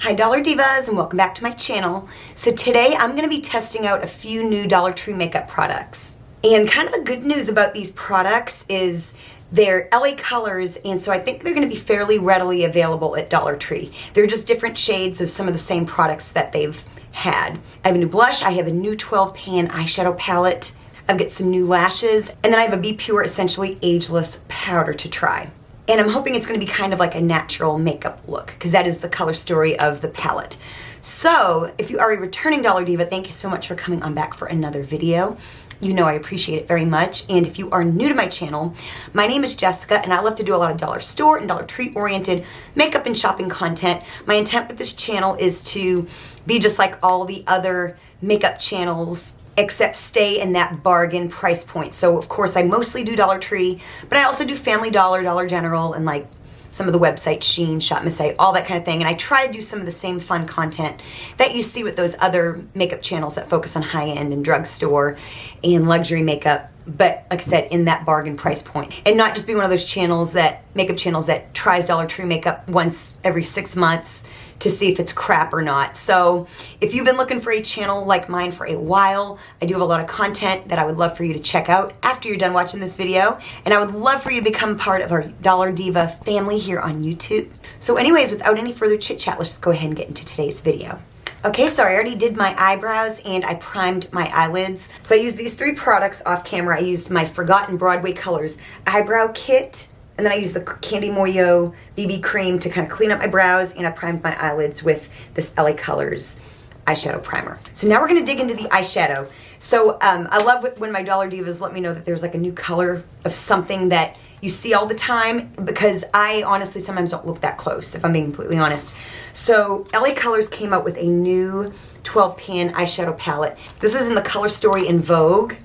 Hi Dollar Divas and welcome back to my channel. So today I'm going to be testing out a few new Dollar Tree makeup products. And kind of the good news about these products is they're LA colors, and so I think they're going to be fairly readily available at Dollar Tree. They're just different shades of some of the same products that they've had. I have a new blush, I have a new 12-pan eyeshadow palette, I've got some new lashes, and then I have a BPure Essentially Ageless powder to try. And I'm hoping it's going to be kind of like a natural makeup look, because that is the color story of the palette. So, if you are a returning Dollar Diva, thank you so much for coming on back for another video. You know I appreciate it very much. And if you are new to my channel, my name is Jessica, and I love to do a lot of dollar store and Dollar Tree oriented makeup and shopping content. My intent with this channel is to be just like all the other makeup channels, except stay in that bargain price point. So of course I mostly do Dollar Tree, but I also do Family Dollar, Dollar General, and like some of the websites, Shein, Shop Miss A, all that kind of thing. And I try to do some of the same fun content that you see with those other makeup channels that focus on high-end and drugstore and luxury makeup, but like I said, in that bargain price point. And not just be one of those channels that, makeup channels that tries Dollar Tree makeup once every 6 months to see if it's crap or not. So if you've been looking for a channel like mine for a while, I do have a lot of content that I would love for you to check out after you're done watching this video. And I would love for you to become part of our Dollar Diva family here on YouTube. So anyways, without any further chit chat, let's just go ahead and get into today's video. Okay, so I already did my eyebrows and I primed my eyelids. So I used these 3 products off camera. I used my Forgotten Broadway Colors eyebrow kit, and then I used the Candy Moyo BB cream to kind of clean up my brows, and I primed my eyelids with this LA Colors eyeshadow primer. So now we're going to dig into the eyeshadow. So I love when my Dollar Divas let me know that there's like a new color of something that you see all the time, because I honestly sometimes don't look that close, if I'm being completely honest. So LA Colors came out with a new 12-pan eyeshadow palette. This is in the color story in Vogue.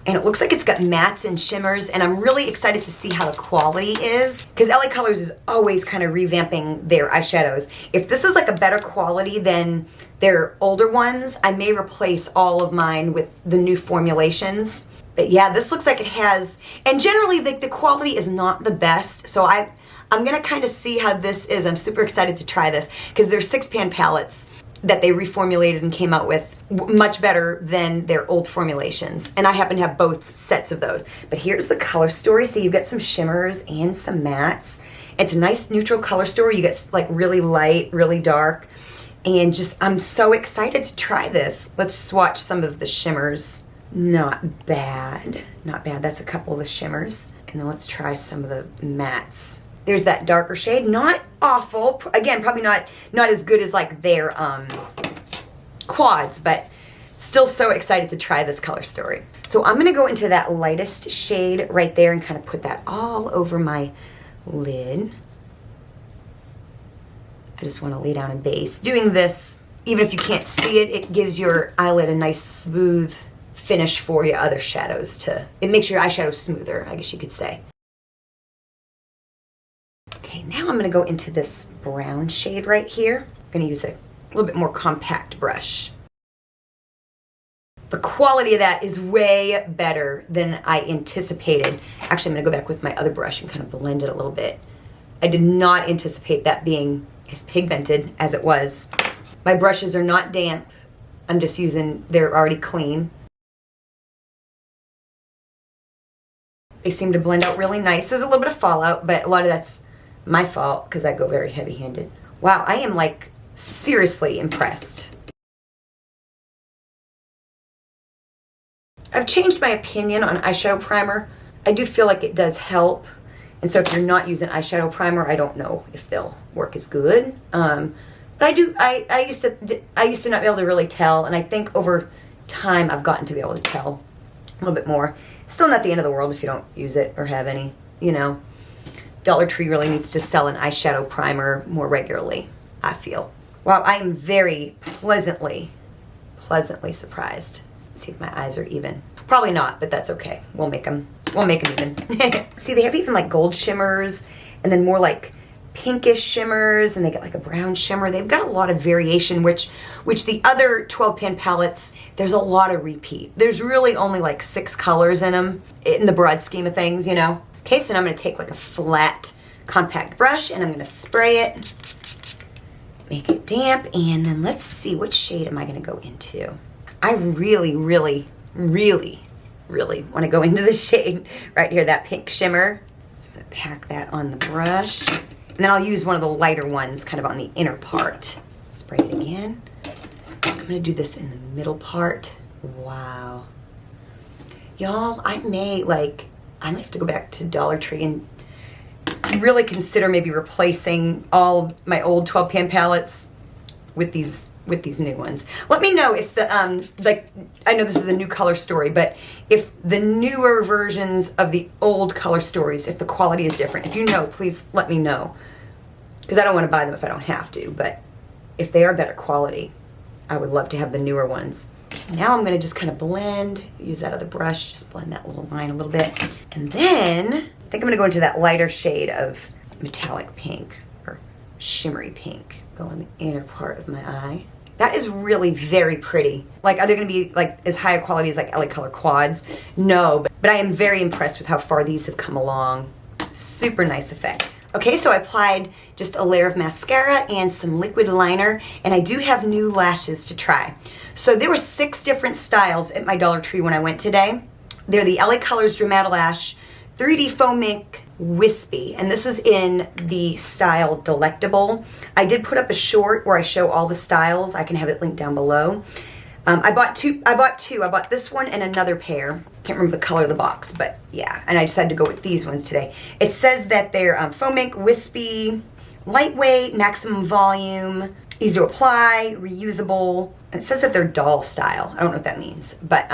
And it looks like it's got mattes and shimmers, and I'm really excited to see how the quality is, because LA Colors is always kind of revamping their eyeshadows. If this is like a better quality than their older ones, I may replace all of mine with the new formulations. But yeah, this looks like it has, and generally the quality is not the best, so I'm gonna kind of see how this is. I'm super excited to try this, because they're 6-pan palettes that they reformulated and came out with much better than their old formulations. And I happen to have both sets of those. But here's the color story. So you've got some shimmers and some mattes. It's a nice neutral color story. You get like really light, really dark. And just, I'm so excited to try this. Let's swatch some of the shimmers. Not bad. Not bad. That's a couple of the shimmers. And then let's try some of the mattes. There's that darker shade, not awful. Again, probably not as good as like their quads, but still so excited to try this color story. So I'm gonna go into that lightest shade right there and kind of put that all over my lid. I just wanna lay down a base. Doing this, even if you can't see it, it gives your eyelid a nice smooth finish for your other shadows it makes your eyeshadow smoother, I guess you could say. Okay, now I'm going to go into this brown shade right here. I'm going to use a little bit more compact brush. The quality of that is way better than I anticipated. Actually, I'm going to go back with my other brush and kind of blend it a little bit. I did not anticipate that being as pigmented as it was. My brushes are not damp. I'm just they're already clean. They seem to blend out really nice. There's a little bit of fallout, but a lot of that's my fault because I go very heavy-handed. Wow, I am like seriously impressed. I've changed my opinion on eyeshadow primer. I do feel like it does help, and so if you're not using eyeshadow primer, I don't know if they'll work as good. But I used to not be able to really tell, and I think over time I've gotten to be able to tell a little bit more. Still not the end of the world if you don't use it or have any, you know. Dollar Tree really needs to sell an eyeshadow primer more regularly, I feel. Wow, I am very pleasantly surprised. Let's see if my eyes are even. Probably not, but that's okay. We'll make them even. See, they have even like gold shimmers, and then more like pinkish shimmers, and they get like a brown shimmer. They've got a lot of variation, which the other 12-pan palettes, there's a lot of repeat. There's really only like 6 colors in them, in the broad scheme of things, you know. Okay, so now I'm going to take like a flat compact brush and I'm going to spray it Make it damp, and then let's see, which shade am I gonna go into? I really, really, really, really wanna go into the shade right here, that pink shimmer. So I'm gonna pack that on the brush. And then I'll use one of the lighter ones kind of on the inner part. Spray it again. I'm gonna do this in the middle part. Wow. Y'all, I might have to go back to Dollar Tree and really consider maybe replacing all my old 12 pan palettes with these new ones. Let me know if the I know this is a new color story, but if the newer versions of the old color stories, if the quality is different. If you know, please let me know, because I don't want to buy them if I don't have to, but if they are better quality, I would love to have the newer ones. Now I'm going to just kind of blend, use that other brush, just blend that little line a little bit. And then I think I'm going to go into that lighter shade of metallic pink or shimmery pink. Go on the inner part of my eye. That is really very pretty. Like, are they going to be like as high a quality as like LA Color quads? No, but I am very impressed with how far these have come along. Super nice effect. Okay, so I applied just a layer of mascara and some liquid liner, and I do have new lashes to try. So there were 6 different styles at my Dollar Tree when I went today. They're the LA Colors DramataLash 3D Faux Mink Wispy, and this is in the style Delectable. I did put up a short where I show all the styles. I can have it linked down below. I bought two. I bought this one and another pair. Can't remember the color of the box, but yeah. And I decided to go with these ones today. It says that they're Faux Mink Wispy, lightweight, maximum volume, easy to apply, reusable. And it says that they're doll style. I don't know what that means, but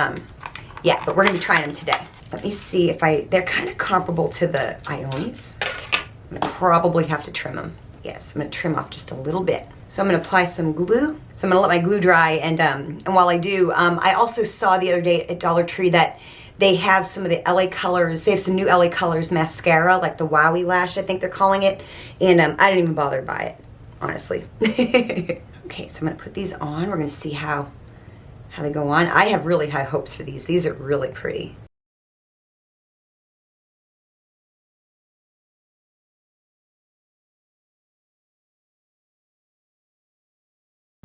yeah. But we're gonna be trying them today. Let me see if they're kind of comparable to the IONIs. I'm gonna probably have to trim them. Yes, I'm gonna trim off just a little bit. So I'm gonna apply some glue. So I'm gonna let my glue dry, and while I do, I also saw the other day at Dollar Tree that they have some of the LA Colors, they have some new LA Colors mascara, like the Wowie Lash, I think they're calling it, and I didn't even bother to buy it, honestly. Okay, so I'm gonna put these on. We're gonna see how they go on. I have really high hopes for these. These are really pretty.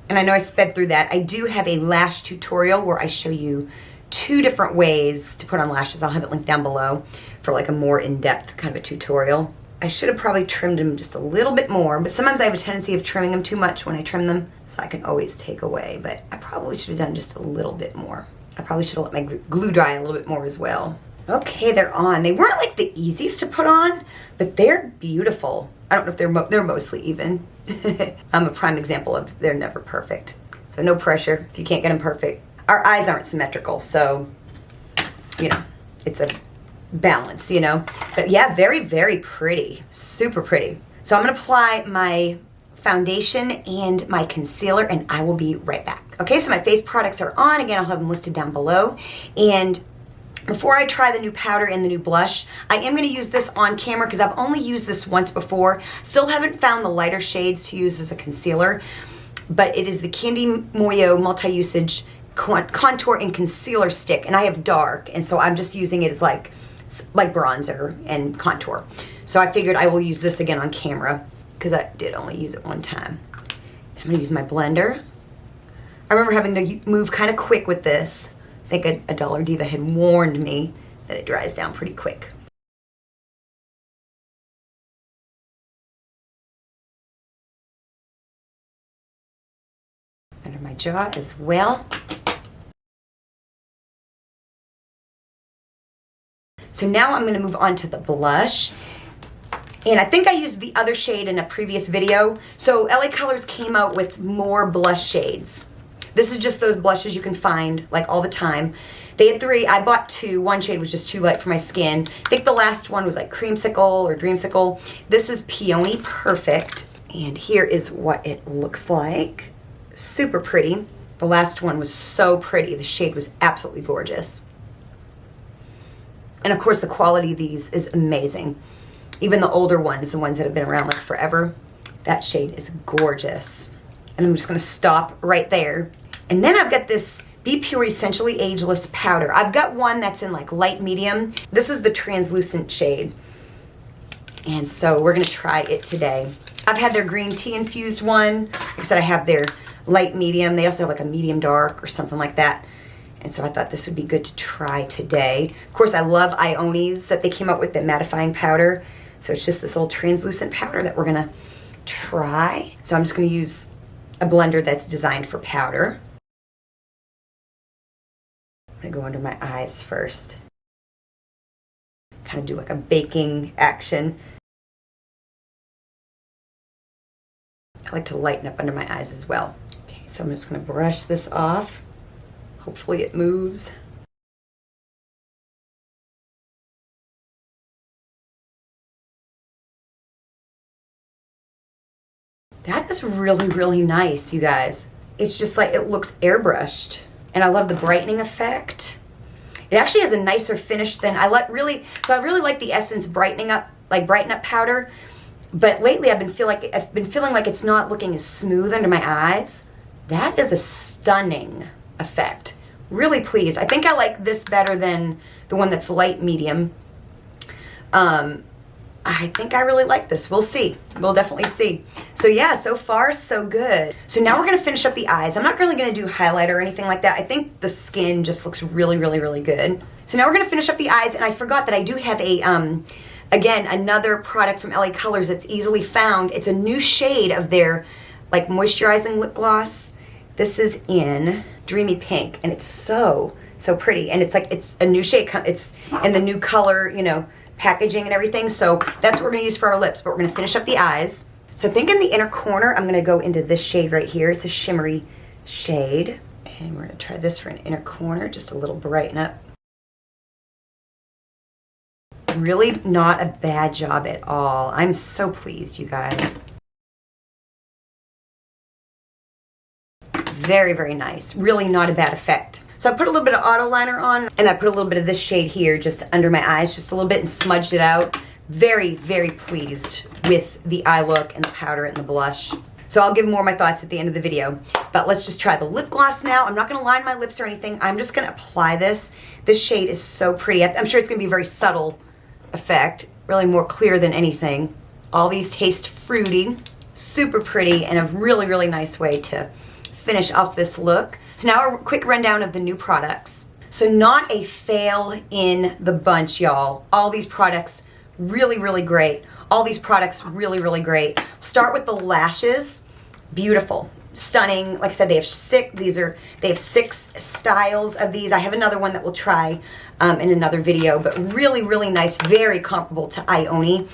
And I know I sped through that. I do have a lash tutorial where I show you 2 different ways to put on lashes. I'll have it linked down below for like a more in-depth kind of a tutorial. I should have probably trimmed them just a little bit more, but sometimes I have a tendency of trimming them too much when I trim them, so I can always take away, but I probably should have done just a little bit more. I probably should have let my glue dry a little bit more as well. Okay, they're on. They weren't like the easiest to put on, but they're beautiful. I don't know if they're mostly even. I'm a prime example of they're never perfect. So no pressure if you can't get them perfect. Our eyes aren't symmetrical, so, you know, it's a balance, you know. But yeah, very, very pretty. Super pretty. So I'm going to apply my foundation and my concealer, and I will be right back. Okay, so my face products are on. Again, I'll have them listed down below. And before I try the new powder and the new blush, I am going to use this on camera because I've only used this once before. Still haven't found the lighter shades to use as a concealer, but it is the Candy Moyo multi-usage contour and concealer stick, and I have dark, and so I'm just using it as like bronzer and contour. So I figured I will use this again on camera because I did only use it one time. I'm going to use my blender. I remember having to move kind of quick with this. I think a Dollar Diva had warned me that it dries down pretty quick. Under my jaw as well. So now I'm going to move on to the blush. And I think I used the other shade in a previous video. So LA Colors came out with more blush shades. This is just those blushes you can find like all the time. They had 3. I bought 2. One shade was just too light for my skin. I think the last one was like Creamsicle or Dreamsicle. This is Peony Perfect. And here is what it looks like. Super pretty. The last one was so pretty. The shade was absolutely gorgeous. And of course the quality of these is amazing. Even the older ones, the ones that have been around like forever, that shade is gorgeous. And I'm just going to stop right there. And then I've got this BPure Essentially Ageless powder. I've got one that's in like light medium. This is the translucent shade. And so we're going to try it today. I've had their green tea infused one. Like I said, I have their light medium. They also have like a medium dark or something like that. And so I thought this would be good to try today. Of course, I love IONI's that they came up with, the mattifying powder. So it's just this little translucent powder that we're gonna try. So I'm just gonna use a blender that's designed for powder. I'm gonna go under my eyes first. Kind of do like a baking action. I like to lighten up under my eyes as well. Okay, so I'm just gonna brush this off. Hopefully it moves. That is really, really nice, you guys. It's just like, it looks airbrushed. And I love the brightening effect. It actually has a nicer finish than I really like the Essence brighten up powder. But lately I've been feeling like it's not looking as smooth under my eyes. That is a stunning effect. Really pleased. I think I like this better than the one that's light medium. I think I really like this. We'll see. We'll definitely see. So yeah, so far so good. So now we're gonna finish up the eyes. I'm not really gonna do highlight or anything like that. I think the skin just looks really, really, really good. So now we're gonna finish up the eyes, and I forgot that I do have a, again, another product from LA Colors that's easily found. It's a new shade of their like moisturizing lip gloss. This is in Dreamy Pink, and it's so pretty. And it's like, it's a new shade. It's in the new color, you know, packaging and everything. So that's what we're gonna use for our lips, but we're gonna finish up the eyes. So I think in the inner corner, I'm gonna go into this shade right here. It's a shimmery shade. And we're gonna try this for an inner corner, just a little brighten up. Really not a bad job at all. I'm so pleased, you guys. Very, very nice. Really not a bad effect. So I put a little bit of auto liner on, and I put a little bit of this shade here just under my eyes, just a little bit, and smudged it out. Very, very pleased with the eye look and the powder and the blush. So I'll give more of my thoughts at the end of the video. But let's just try the lip gloss now. I'm not gonna line my lips or anything. I'm just gonna apply this. This shade is so pretty. I'm sure it's gonna be a very subtle effect, really more clear than anything. All these taste fruity, super pretty, and a really, really nice way to finish off this look. So now a quick rundown of the new products. So not a fail in the bunch, y'all. All these products really, really great. All these products really, really great. Start with the lashes. Beautiful, stunning. Like I said, they have six styles of these. I have another one that we'll try in another video, but really, really nice. Very comparable to IONI.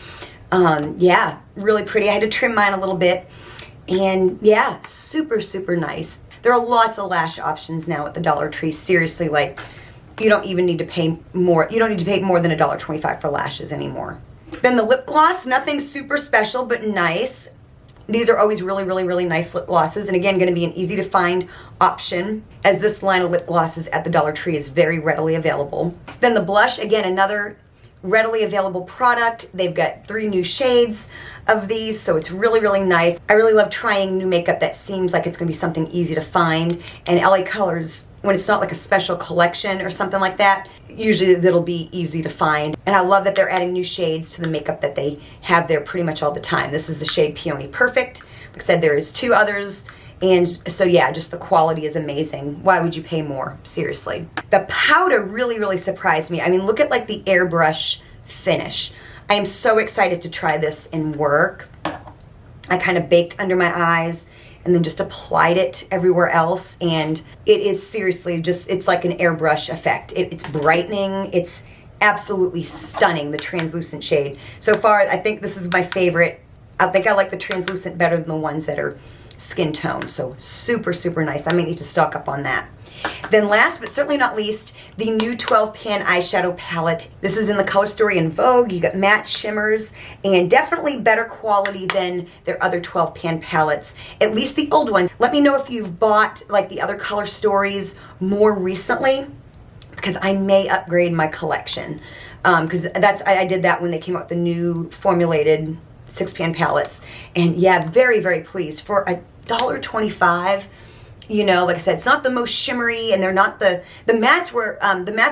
Yeah, really pretty. I had to trim mine a little bit. And yeah, super, super nice. There are lots of lash options now at the Dollar Tree. Seriously, like, you don't even need to pay more. You don't need to pay more than $1.25 for lashes anymore. Then the lip gloss, nothing super special, but nice. These are always really, really, really nice lip glosses. And again, gonna be an easy to find option, as this line of lip glosses at the Dollar Tree is very readily available. Then the blush, again, another readily available product. They've got 3 new shades of these, so it's really, really nice. I really love trying new makeup that seems like it's gonna be something easy to find. And LA Colors, when it's not like a special collection or something like that, usually it'll be easy to find. And I love that they're adding new shades to the makeup that they have there pretty much all the time. This is the shade Peony Perfect. Like I said, there is 2 others. And so yeah, just the quality is amazing. Why would you pay more? Seriously. The powder really, really surprised me. I mean, look at like the airbrush finish. I am so excited to try this in work. I kind of baked under my eyes and then just applied it everywhere else. And it is seriously just, it's like an airbrush effect. It's brightening. It's absolutely stunning, the translucent shade. So far, I think this is my favorite. I think I like the translucent better than the ones that are skin tone. So super, super nice. I may need to stock up on that. Then last but certainly not least, the new 12 pan eyeshadow palette. This is in the color story in Vogue. You got matte shimmers and definitely better quality than their other 12 pan palettes, at least the old ones. Let me know if you've bought like the other color stories more recently, because I may upgrade my collection. Because I did that when they came out with the new formulated 6-pan palettes. And yeah, very, very pleased. For $1.25, you know, like I said, it's not the most shimmery, and they're not the mattes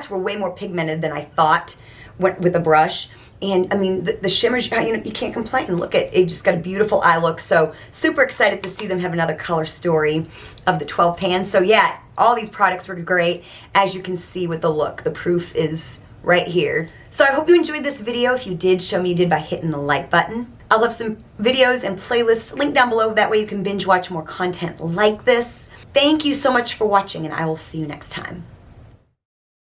were way more pigmented than I thought with the brush. And I mean, the shimmers, you can't complain. Look at it, just got a beautiful eye look. So super excited to see them have another color story of the 12 pan. So yeah, all these products were great. As you can see with the look, the proof is right here. So I hope you enjoyed this video. If you did, show me you did by hitting the like button. I'll have some videos and playlists linked down below. That way you can binge watch more content like this. Thank you so much for watching, and I will see you next time.